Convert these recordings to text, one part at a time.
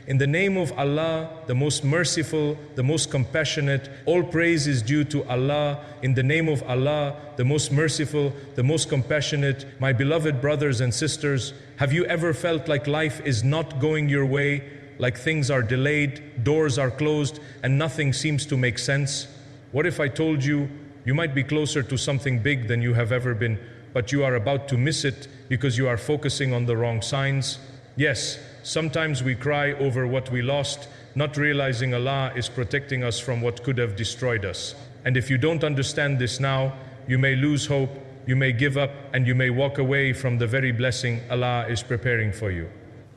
In the name of Allah, the most merciful, the most compassionate, all praise is due to Allah. In the name of Allah, the most merciful, the most compassionate. My beloved brothers and sisters, have you ever felt like life is not going your way, like things are delayed, doors are closed, and nothing seems to make sense? What if I told you, you might be closer to something big than you have ever been, but you are about to miss it because you are focusing on the wrong signs? Yes, sometimes we cry over what we lost, not realizing Allah is protecting us from what could have destroyed us. And if you don't understand this now, you may lose hope, you may give up, and you may walk away from the very blessing Allah is preparing for you.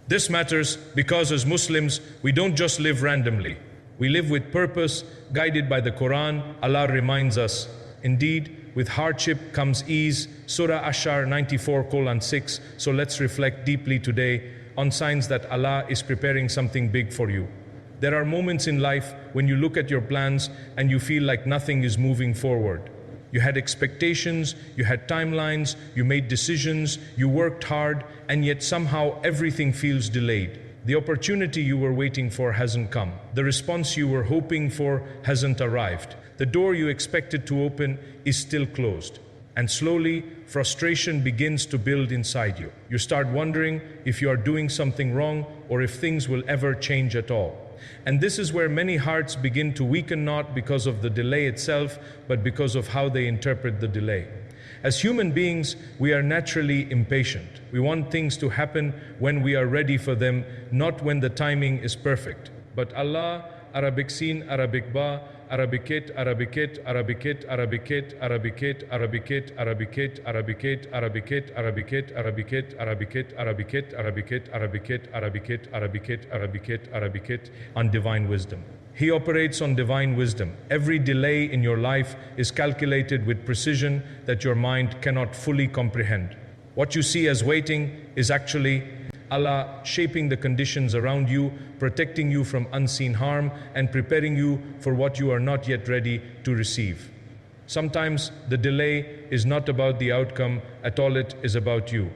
This matters because as Muslims, we don't just live randomly. We live with purpose, guided by the Quran. Allah reminds us, indeed, with hardship comes ease. Surah Ashar 94:6. So let's reflect deeply today on signs that Allah is preparing something big for you. There are moments in life when you look at your plans and you feel like nothing is moving forward. You had expectations, you had timelines, you made decisions, you worked hard, and yet somehow everything feels delayed. The opportunity you were waiting for hasn't come. The response you were hoping for hasn't arrived. The door you expected to open is still closed. And slowly, frustration begins to build inside you. You start wondering if you are doing something wrong or if things will ever change at all. And this is where many hearts begin to weaken, not because of the delay itself, but because of how they interpret the delay. As human beings, we are naturally impatient. We want things to happen when we are ready for them, not when the timing is perfect. But Allah, Arabic Sin, Arabic Ba, Arabicate, Arabicate, Arabicate, Arabicate, Arabicate, Arabicate, Arabicate, Arabicate, Arabicate, Arabicate, Arabicate, Arabicate, Arabicate, Arabicate, Arabicate, Arabicate, Arabicate, Arabicate, Arabicate, on divine wisdom. He operates on divine wisdom. Every delay in your life is calculated with precision that your mind cannot fully comprehend. What you see as waiting is actually Allah shaping the conditions around you, protecting you from unseen harm, and preparing you for what you are not yet ready to receive. Sometimes the delay is not about the outcome at all, it is about you.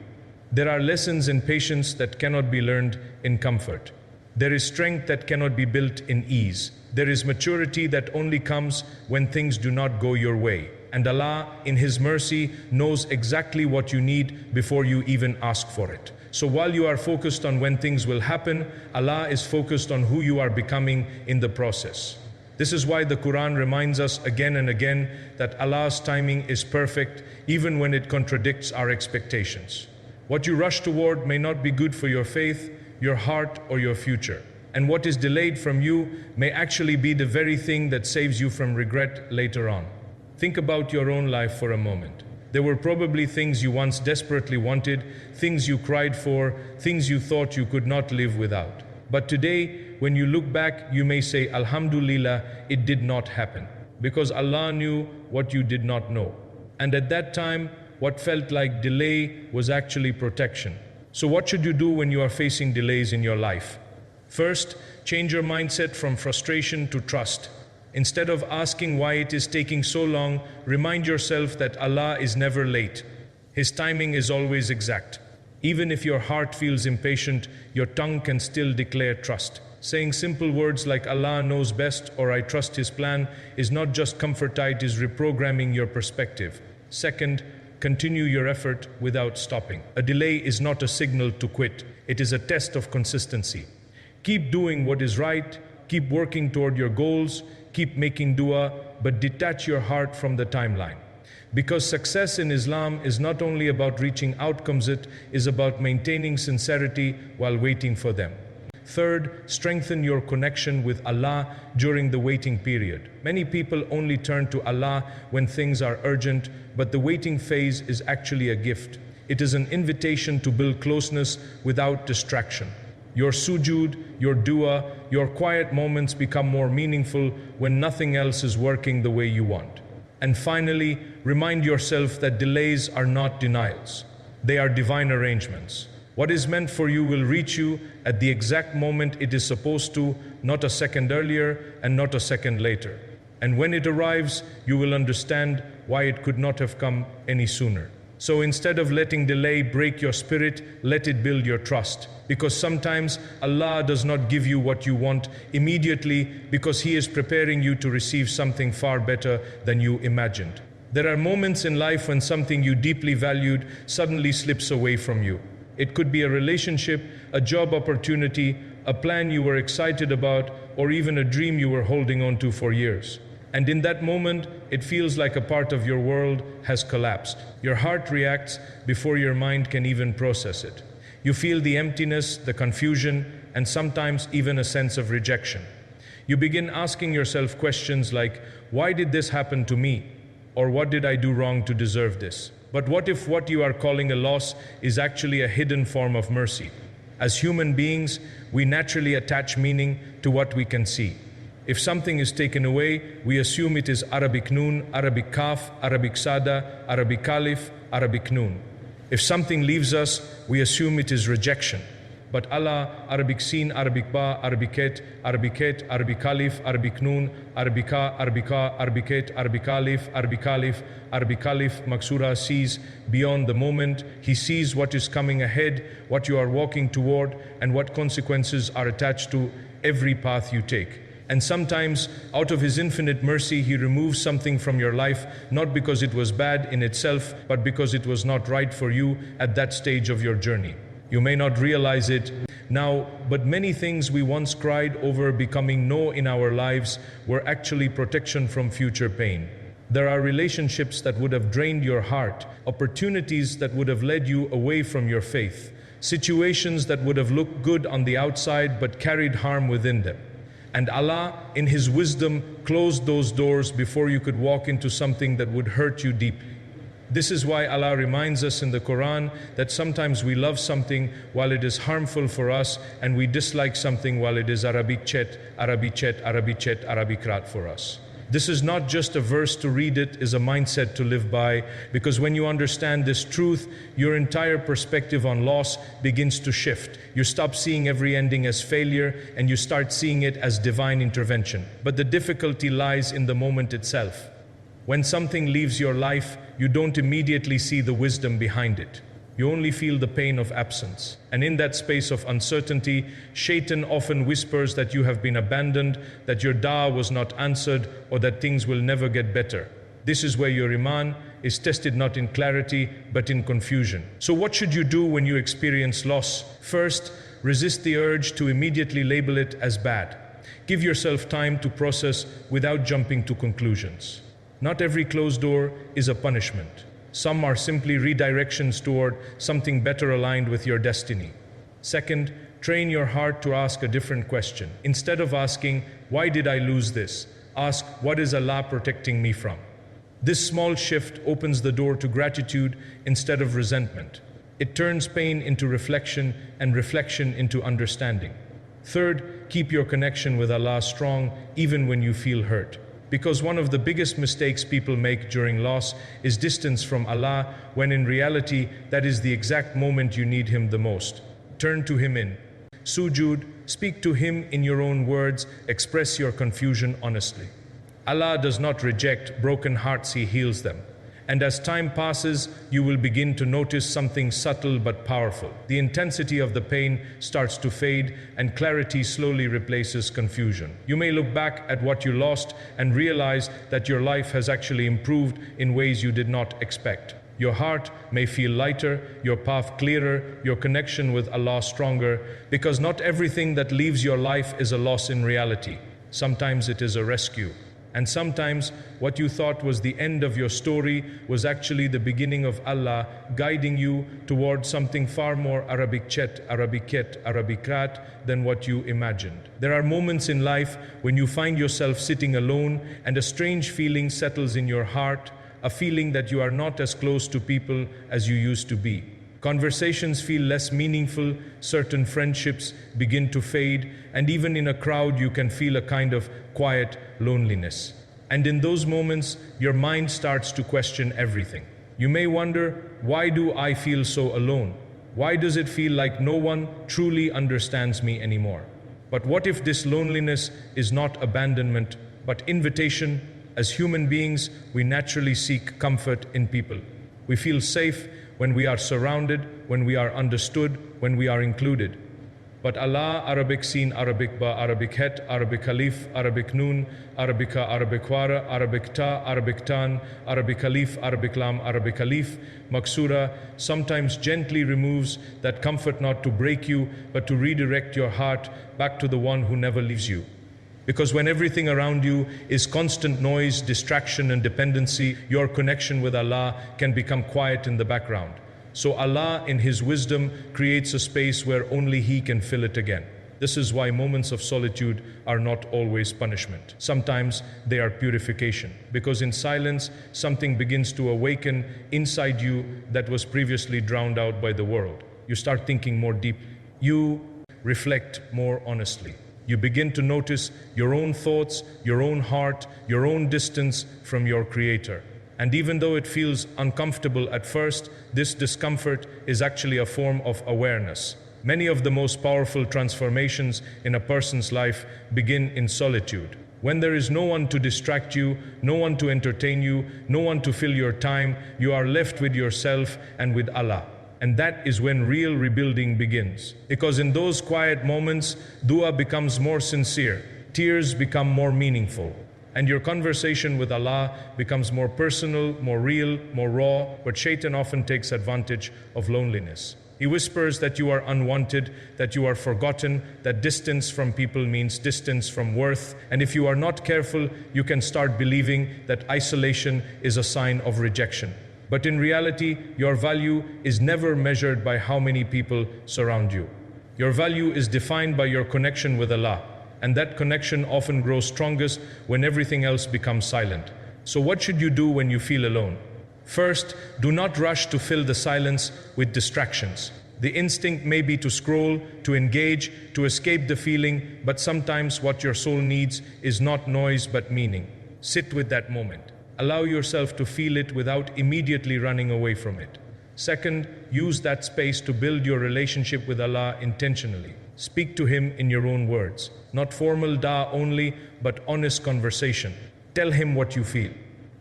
There are lessons in patience that cannot be learned in comfort. There is strength that cannot be built in ease. There is maturity that only comes when things do not go your way. And Allah, in His mercy, knows exactly what you need before you even ask for it. So while you are focused on when things will happen, Allah is focused on who you are becoming in the process. This is why the Quran reminds us again and again that Allah's timing is perfect, even when it contradicts our expectations. What you rush toward may not be good for your faith, your heart, or your future. And what is delayed from you may actually be the very thing that saves you from regret later on. Think about your own life for a moment. There were probably things you once desperately wanted, things you cried for, things you thought you could not live without. But today, when you look back, you may say, Alhamdulillah, it did not happen. Because Allah knew what you did not know. And at that time, what felt like delay was actually protection. So what should you do when you are facing delays in your life? First, change your mindset from frustration to trust. Instead of asking why it is taking so long, remind yourself that Allah is never late. His timing is always exact. Even if your heart feels impatient, your tongue can still declare trust. Saying simple words like Allah knows best or I trust His plan is not just comfort, it is reprogramming your perspective. Second, continue your effort without stopping. A delay is not a signal to quit. It is a test of consistency. Keep doing what is right, keep working toward your goals, keep making dua, but detach your heart from the timeline. Because success in Islam is not only about reaching outcomes, it is about maintaining sincerity while waiting for them. Third, strengthen your connection with Allah during the waiting period. Many people only turn to Allah when things are urgent, but the waiting phase is actually a gift. It is an invitation to build closeness without distraction. Your sujood, your dua, your quiet moments become more meaningful when nothing else is working the way you want. And finally, remind yourself that delays are not denials. They are divine arrangements. What is meant for you will reach you at the exact moment it is supposed to, not a second earlier and not a second later. And when it arrives, you will understand why it could not have come any sooner. So instead of letting delay break your spirit, let it build your trust. Because sometimes Allah does not give you what you want immediately because He is preparing you to receive something far better than you imagined. There are moments in life when something you deeply valued suddenly slips away from you. It could be a relationship, a job opportunity, a plan you were excited about, or even a dream you were holding on to for years. And in that moment, it feels like a part of your world has collapsed. Your heart reacts before your mind can even process it. You feel the emptiness, the confusion, and sometimes even a sense of rejection. You begin asking yourself questions like, why did this happen to me? Or what did I do wrong to deserve this? But what if what you are calling a loss is actually a hidden form of mercy? As human beings, we naturally attach meaning to what we can see. If something is taken away, we assume it is Arabic noon, Arabic kaf, Arabic sada, Arabic alif, Arabic noon. If something leaves us, we assume it is rejection. But Allah, Arabic sin, Arabic ba, Arabic het, Arabic alif, Arabic noon, Arabica, Arabica, Arabic het, Arabic alif, Maksura sees beyond the moment. He sees what is coming ahead, what you are walking toward, and what consequences are attached to every path you take. And sometimes, out of His infinite mercy, He removes something from your life, not because it was bad in itself, but because it was not right for you at that stage of your journey. You may not realize it now, but many things we once cried over becoming no in our lives were actually protection from future pain. There are relationships that would have drained your heart, opportunities that would have led you away from your faith, situations that would have looked good on the outside but carried harm within them. And Allah, in His wisdom, closed those doors before you could walk into something that would hurt you deeply. This is why Allah reminds us in the Quran that sometimes we love something while it is harmful for us, and we dislike something while it is Arabikrat for us. This is not just a verse to read, it is a mindset to live by, because when you understand this truth, your entire perspective on loss begins to shift. You stop seeing every ending as failure and you start seeing it as divine intervention. But the difficulty lies in the moment itself. When something leaves your life, you don't immediately see the wisdom behind it. You only feel the pain of absence. And in that space of uncertainty, Shaitan often whispers that you have been abandoned, that your da'wah was not answered, or that things will never get better. This is where your Iman is tested not in clarity, but in confusion. So what should you do when you experience loss? First, resist the urge to immediately label it as bad. Give yourself time to process without jumping to conclusions. Not every closed door is a punishment. Some are simply redirections toward something better aligned with your destiny. Second, train your heart to ask a different question. Instead of asking, why did I lose this? Ask, what is Allah protecting me from? This small shift opens the door to gratitude instead of resentment. It turns pain into reflection and reflection into understanding. Third, keep your connection with Allah strong even when you feel hurt. Because one of the biggest mistakes people make during loss is distance from Allah, when in reality, that is the exact moment you need Him the most. Turn to Him in sujood, speak to Him in your own words, express your confusion honestly. Allah does not reject broken hearts, He heals them. And as time passes, you will begin to notice something subtle but powerful. The intensity of the pain starts to fade, and clarity slowly replaces confusion. You may look back at what you lost and realize that your life has actually improved in ways you did not expect. Your heart may feel lighter, your path clearer, your connection with Allah stronger, because not everything that leaves your life is a loss in reality. Sometimes it is a rescue. And sometimes what you thought was the end of your story was actually the beginning of Allah guiding you towards something far more Arabikrat than what you imagined. There are moments in life when you find yourself sitting alone and a strange feeling settles in your heart, a feeling that you are not as close to people as you used to be. Conversations feel less meaningful, certain friendships begin to fade, and even in a crowd you can feel a kind of quiet loneliness. And in those moments, your mind starts to question everything. You may wonder, why do I feel so alone? Why does it feel like no one truly understands me anymore? But what if this loneliness is not abandonment, but invitation? As human beings, we naturally seek comfort in people. We feel safe when we are surrounded, when we are understood, when we are included. But Allah, Arabic Sin, Arabic Ba, Arabic Het, Arabic Alif, Arabic Nun, Arabica, Arabic Wara, Arabic Ta, Arabic Tan, Arabic Alif, Arabic Lam, Arabic Alif, Maksura, sometimes gently removes that comfort not to break you, but to redirect your heart back to the one who never leaves you. Because when everything around you is constant noise, distraction and dependency, your connection with Allah can become quiet in the background. So Allah, in His wisdom, creates a space where only He can fill it again. This is why moments of solitude are not always punishment. Sometimes they are purification. Because in silence, something begins to awaken inside you that was previously drowned out by the world. You start thinking more deeply. You reflect more honestly. You begin to notice your own thoughts, your own heart, your own distance from your Creator. And even though it feels uncomfortable at first, this discomfort is actually a form of awareness. Many of the most powerful transformations in a person's life begin in solitude. When there is no one to distract you, no one to entertain you, no one to fill your time, you are left with yourself and with Allah. And that is when real rebuilding begins. Because in those quiet moments, dua becomes more sincere, tears become more meaningful, and your conversation with Allah becomes more personal, more real, more raw. But Shaitan often takes advantage of loneliness. He whispers that you are unwanted, that you are forgotten, that distance from people means distance from worth. And if you are not careful, you can start believing that isolation is a sign of rejection. But in reality, your value is never measured by how many people surround you. Your value is defined by your connection with Allah. And that connection often grows strongest when everything else becomes silent. So what should you do when you feel alone? First, do not rush to fill the silence with distractions. The instinct may be to scroll, to engage, to escape the feeling, but sometimes what your soul needs is not noise but meaning. Sit with that moment. Allow yourself to feel it without immediately running away from it. Second, use that space to build your relationship with Allah intentionally. Speak to Him in your own words. Not formal da'ah only, but honest conversation. Tell Him what you feel.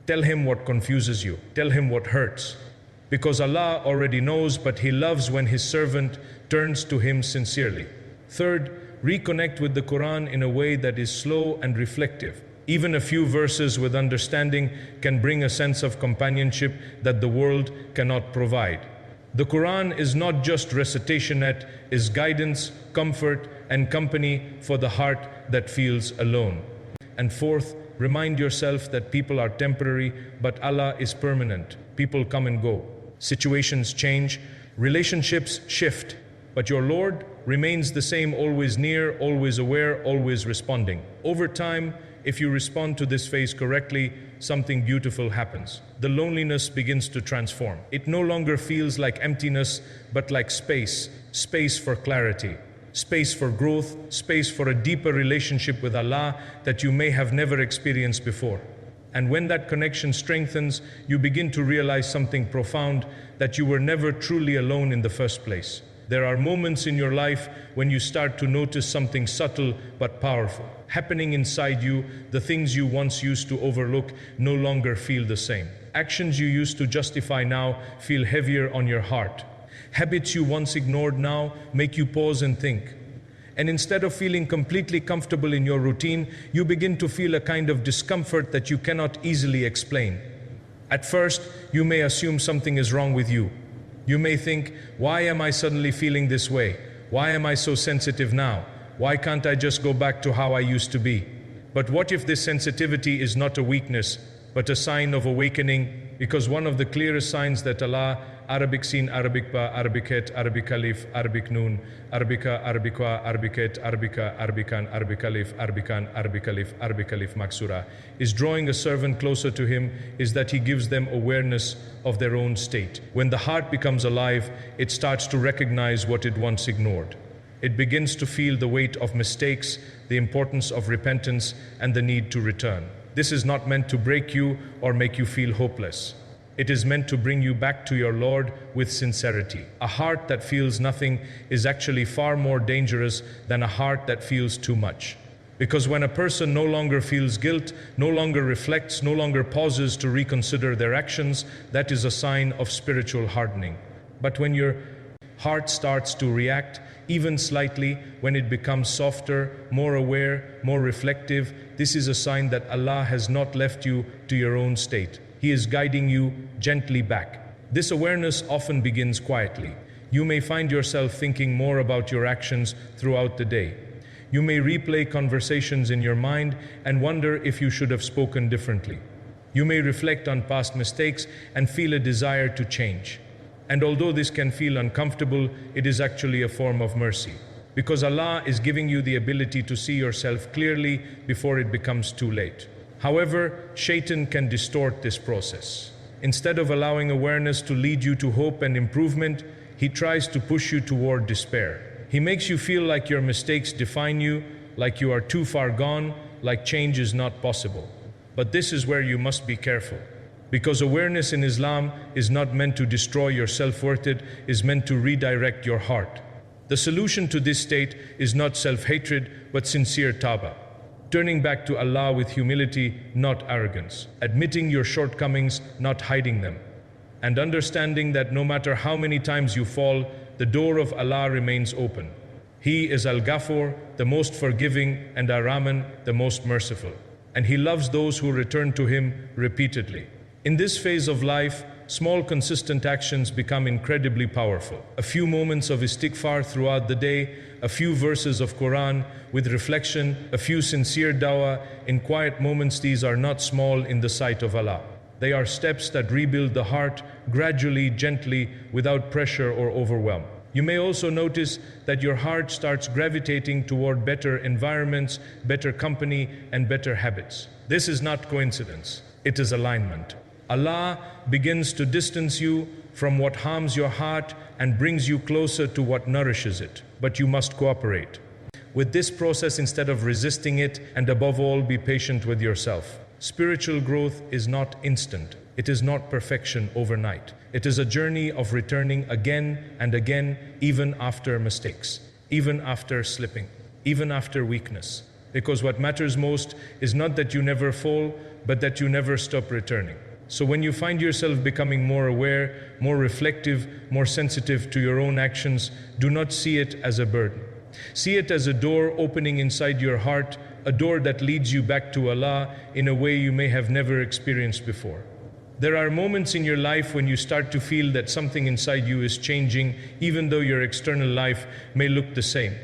Tell Him what confuses you. Tell Him what hurts. Because Allah already knows, but He loves when His servant turns to Him sincerely. Third, reconnect with the Quran in a way that is slow and reflective. Even a few verses with understanding can bring a sense of companionship that the world cannot provide. The Quran is not just recitation, it is guidance, comfort, and company for the heart that feels alone. And fourth, remind yourself that people are temporary, but Allah is permanent. People come and go. Situations change, relationships shift, but your Lord remains the same, always near, always aware, always responding. Over time, if you respond to this phase correctly, something beautiful happens. The loneliness begins to transform. It no longer feels like emptiness, but like space. Space for clarity, space for growth, space for a deeper relationship with Allah that you may have never experienced before. And when that connection strengthens, you begin to realize something profound, that you were never truly alone in the first place. There are moments in your life when you start to notice something subtle but powerful happening inside you. The things you once used to overlook no longer feel the same. Actions you used to justify now feel heavier on your heart. Habits you once ignored now make you pause and think. And instead of feeling completely comfortable in your routine, you begin to feel a kind of discomfort that you cannot easily explain. At first, you may assume something is wrong with you. You may think, why am I suddenly feeling this way? Why am I so sensitive now? Why can't I just go back to how I used to be? But what if this sensitivity is not a weakness, but a sign of awakening? Because one of the clearest signs that Allah, Arabic Sin, Arabic Ba, Arabic Het, Arabic Alif, Arabic Nun, Arabica, Arabica, Arabic Het, Arabica, Arabican, Arabic Alif, Arabican, Arabic Alif, Arabic Alif Maksura, is drawing a servant closer to Him, is that He gives them awareness of their own state. When the heart becomes alive, it starts to recognize what it once ignored. It begins to feel the weight of mistakes, the importance of repentance, and the need to return. This is not meant to break you or make you feel hopeless. It is meant to bring you back to your Lord with sincerity. A heart that feels nothing is actually far more dangerous than a heart that feels too much. Because when a person no longer feels guilt, no longer reflects, no longer pauses to reconsider their actions, that is a sign of spiritual hardening. But when your heart starts to react, even slightly, when it becomes softer, more aware, more reflective, this is a sign that Allah has not left you to your own state. He is guiding you gently back. This awareness often begins quietly. You may find yourself thinking more about your actions throughout the day. You may replay conversations in your mind and wonder if you should have spoken differently. You may reflect on past mistakes and feel a desire to change. And although this can feel uncomfortable, it is actually a form of mercy. Because Allah is giving you the ability to see yourself clearly before it becomes too late. However, Shaitan can distort this process. Instead of allowing awareness to lead you to hope and improvement, he tries to push you toward despair. He makes you feel like your mistakes define you, like you are too far gone, like change is not possible. But this is where you must be careful. Because awareness in Islam is not meant to destroy your self-worth, it is meant to redirect your heart. The solution to this state is not self-hatred, but sincere tawbah. Turning back to Allah with humility, not arrogance. Admitting your shortcomings, not hiding them. And understanding that no matter how many times you fall, the door of Allah remains open. He is Al-Ghafur, the most forgiving, and Ar-Rahman, the most merciful. And He loves those who return to Him repeatedly. In this phase of life, small consistent actions become incredibly powerful. A few moments of istighfar throughout the day, a few verses of Quran with reflection, a few sincere dawah in quiet moments, these are not small in the sight of Allah. They are steps that rebuild the heart gradually, gently, without pressure or overwhelm. You may also notice that your heart starts gravitating toward better environments, better company, and better habits. This is not coincidence, it is alignment. Allah begins to distance you from what harms your heart and brings you closer to what nourishes it. But you must cooperate with this process instead of resisting it, and above all, be patient with yourself. Spiritual growth is not instant. It is not perfection overnight. It is a journey of returning again and again, even after mistakes, even after slipping, even after weakness. Because what matters most is not that you never fall, but that you never stop returning. So when you find yourself becoming more aware, more reflective, more sensitive to your own actions, do not see it as a burden. See it as a door opening inside your heart, a door that leads you back to Allah in a way you may have never experienced before. There are moments in your life when you start to feel that something inside you is changing, even though your external life may look the same.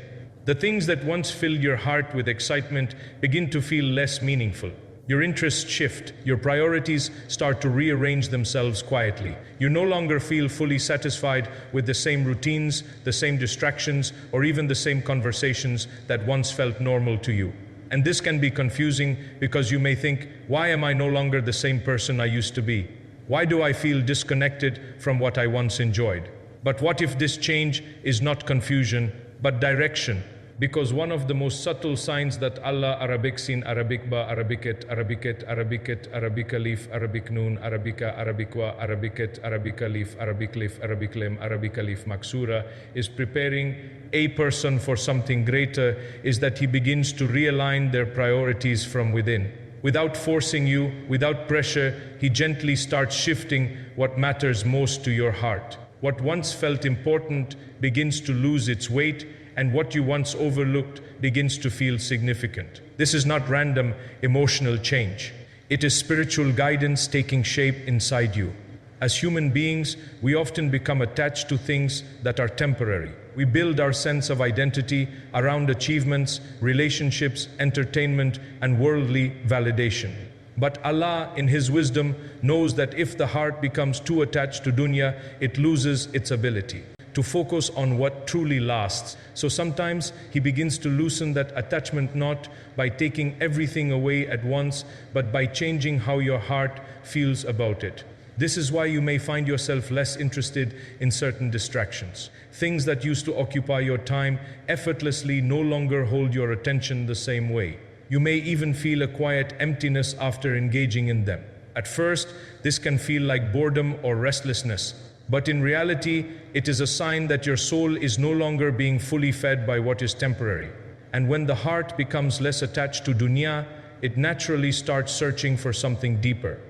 The things that once filled your heart with excitement begin to feel less meaningful. Your interests shift, your priorities start to rearrange themselves quietly. You no longer feel fully satisfied with the same routines, the same distractions, or even the same conversations that once felt normal to you. And this can be confusing because you may think, why am I no longer the same person I used to be? Why do I feel disconnected from what I once enjoyed? But what if this change is not confusion, but direction? Because one of the most subtle signs that Allah, Arabic Sin, Arabic Ba, Arabicat, Arabicat, Arabicat, Arabic Alif, Arabic Noon, Arabica, Arabiqua, Arabicat, Arabic Alif, Arabic Lif, Arabic Lem, Arabic Alif Maksura, is preparing a person for something greater, is that he begins to realign their priorities from within. Without forcing you, without pressure, he gently starts shifting what matters most to your heart. What once felt important begins to lose its weight, and what you once overlooked begins to feel significant. This is not random emotional change. It is spiritual guidance taking shape inside you. As human beings, we often become attached to things that are temporary. We build our sense of identity around achievements, relationships, entertainment, and worldly validation. But Allah, in His wisdom, knows that if the heart becomes too attached to dunya, it loses its ability to focus on what truly lasts. So sometimes He begins to loosen that attachment not by taking everything away at once, but by changing how your heart feels about it. This is why you may find yourself less interested in certain distractions. Things that used to occupy your time effortlessly no longer hold your attention the same way. You may even feel a quiet emptiness after engaging in them. At first, this can feel like boredom or restlessness. But in reality, it is a sign that your soul is no longer being fully fed by what is temporary. And when the heart becomes less attached to dunya, it naturally starts searching for something deeper.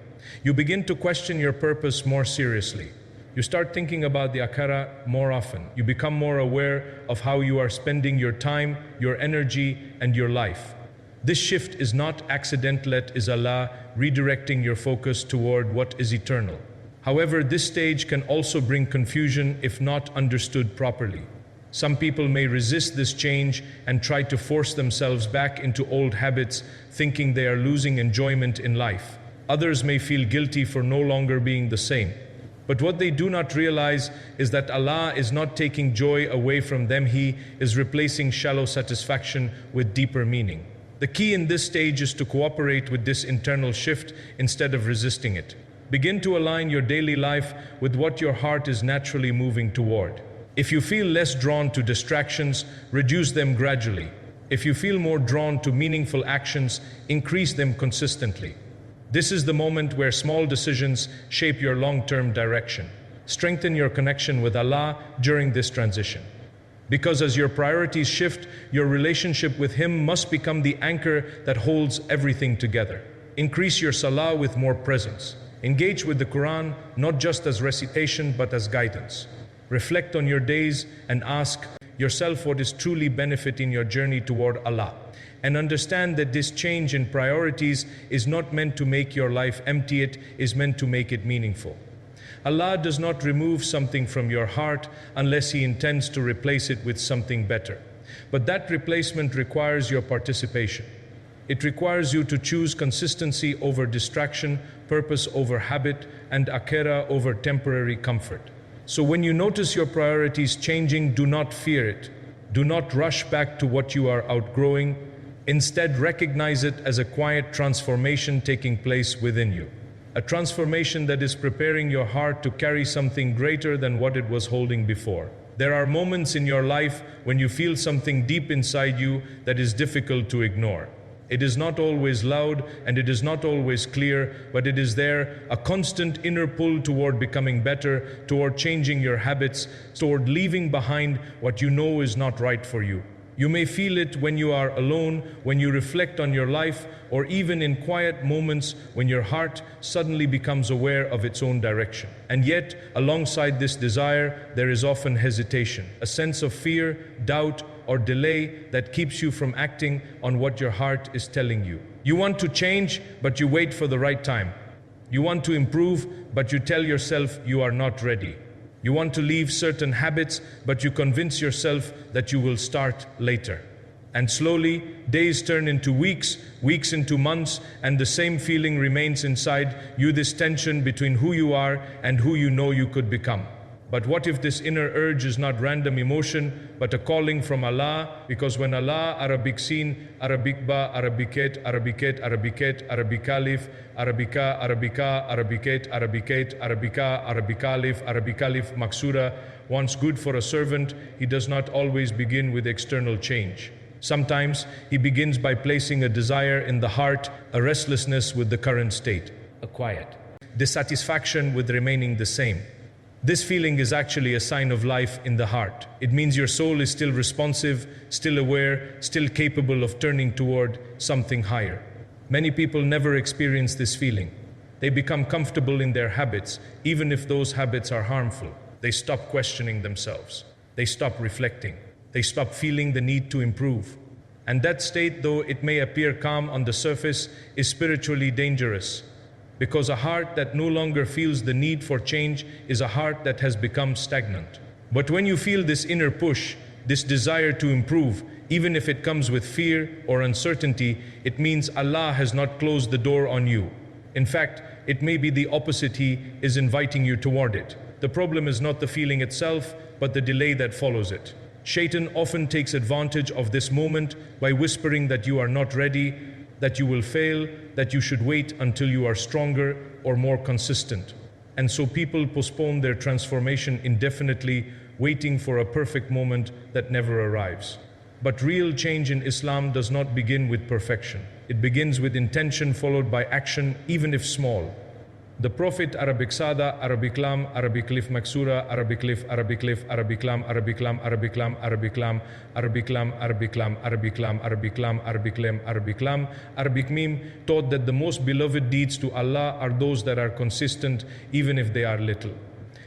You begin to question your purpose more seriously. You start thinking about the akhirah more often. You become more aware of how you are spending your time, your energy, and your life. This shift is not accidental, it is Allah redirecting your focus toward what is eternal. However, this stage can also bring confusion if not understood properly. Some people may resist this change and try to force themselves back into old habits, thinking they are losing enjoyment in life. Others may feel guilty for no longer being the same. But what they do not realize is that Allah is not taking joy away from them. He is replacing shallow satisfaction with deeper meaning. The key in this stage is to cooperate with this internal shift instead of resisting it. Begin to align your daily life with what your heart is naturally moving toward. If you feel less drawn to distractions, reduce them gradually. If you feel more drawn to meaningful actions, increase them consistently. This is the moment where small decisions shape your long-term direction. Strengthen your connection with Allah during this transition. Because as your priorities shift, your relationship with Him must become the anchor that holds everything together. Increase your salah with more presence. Engage with the Quran not just as recitation but as guidance. Reflect on your days and ask yourself what is truly benefiting your journey toward Allah. And understand that this change in priorities is not meant to make your life empty, it is meant to make it meaningful. Allah does not remove something from your heart unless He intends to replace it with something better. But that replacement requires your participation. It requires you to choose consistency over distraction, purpose over habit, and akhirah over temporary comfort. So when you notice your priorities changing, do not fear it. Do not rush back to what you are outgrowing. Instead, recognize it as a quiet transformation taking place within you. A transformation that is preparing your heart to carry something greater than what it was holding before. There are moments in your life when you feel something deep inside you that is difficult to ignore. It is not always loud and it is not always clear, but it is there, a constant inner pull toward becoming better, toward changing your habits, toward leaving behind what you know is not right for you. You may feel it when you are alone, when you reflect on your life, or even in quiet moments when your heart suddenly becomes aware of its own direction. And yet, alongside this desire, there is often hesitation, a sense of fear, doubt, or delay that keeps you from acting on what your heart is telling you. You want to change, but you wait for the right time. You want to improve, but you tell yourself you are not ready. You want to leave certain habits, but you convince yourself that you will start later. And slowly, days turn into weeks, weeks into months, and the same feeling remains inside you, this tension between who you are and who you know you could become. But what if this inner urge is not random emotion, but a calling from Allah? Because when Allah, Arabic Sin, Arabic Ba, Arabicat, Arabicat, Arabicat, Arabicalif, Arabica, Arabica, Arabicate, Arabicate, Arabica, Arabicalif, Arabicalif, Maksura, wants good for a servant, he does not always begin with external change. Sometimes he begins by placing a desire in the heart, a restlessness with the current state, a quiet dissatisfaction with remaining the same. This feeling is actually a sign of life in the heart. It means your soul is still responsive, still aware, still capable of turning toward something higher. Many people never experience this feeling. They become comfortable in their habits, even if those habits are harmful. They stop questioning themselves. They stop reflecting. They stop feeling the need to improve. And that state, though it may appear calm on the surface, is spiritually dangerous. Because a heart that no longer feels the need for change is a heart that has become stagnant. But when you feel this inner push, this desire to improve, even if it comes with fear or uncertainty, it means Allah has not closed the door on you. In fact, it may be the opposite, He is inviting you toward it. The problem is not the feeling itself, but the delay that follows it. Shaitan often takes advantage of this moment by whispering that you are not ready, that you will fail, that you should wait until you are stronger or more consistent. And so people postpone their transformation indefinitely, waiting for a perfect moment that never arrives. But real change in Islam does not begin with perfection. It begins with intention followed by action, even if small. The Prophet Arabic Sada, Arabic Lam, Arabic Lif Maksura, Arabic Lif, Arabic Lif, Arabic Lam, Arabic Lam, Arabic Lam, Arabic Lam, Arabic Lam, Arabic Lam, Arabic Lam, Arabic Lam, Arabic Lam, Arabic Lam, Arabic Mim taught that the most beloved deeds to Allah are those that are consistent even if they are little.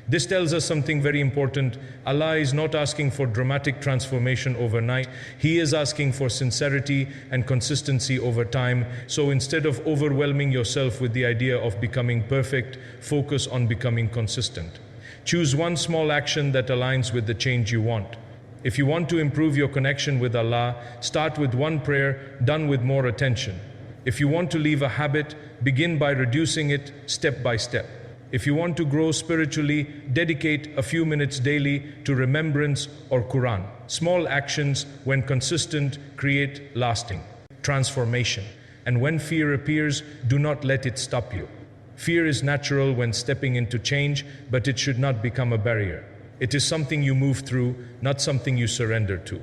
This tells us something very important. Allah is not asking for dramatic transformation overnight. He is asking for sincerity and consistency over time. So instead of overwhelming yourself with the idea of becoming perfect, focus on becoming consistent. Choose one small action that aligns with the change you want. If you want to improve your connection with Allah, start with one prayer done with more attention. If you want to leave a habit, begin by reducing it step by step. If you want to grow spiritually, dedicate a few minutes daily to remembrance or Quran. Small actions, when consistent, create lasting transformation. And when fear appears, do not let it stop you. Fear is natural when stepping into change, but it should not become a barrier. It is something you move through, not something you surrender to.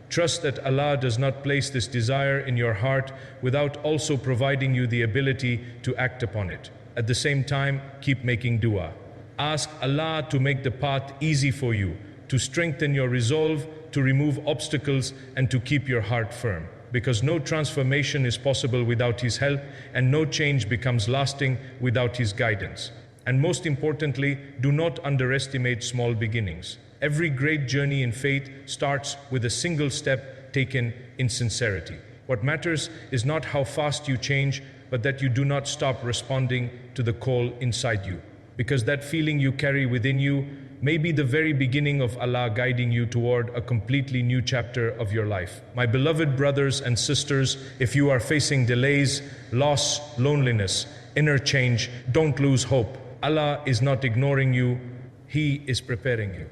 Trust that Allah does not place this desire in your heart without also providing you the ability to act upon it. At the same time, keep making dua. Ask Allah to make the path easy for you, to strengthen your resolve, to remove obstacles, and to keep your heart firm. Because no transformation is possible without His help, and no change becomes lasting without His guidance. And most importantly, do not underestimate small beginnings. Every great journey in faith starts with a single step taken in sincerity. What matters is not how fast you change, but that you do not stop responding to the call inside you. Because that feeling you carry within you may be the very beginning of Allah guiding you toward a completely new chapter of your life. My beloved brothers and sisters, if you are facing delays, loss, loneliness, inner change, don't lose hope. Allah is not ignoring you, He is preparing you.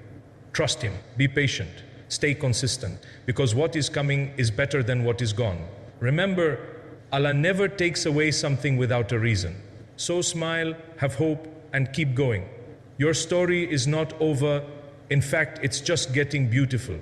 Trust Him, be patient, stay consistent, because what is coming is better than what is gone. Remember, Allah never takes away something without a reason. So smile, have hope, and keep going. Your story is not over. In fact, it's just getting beautiful.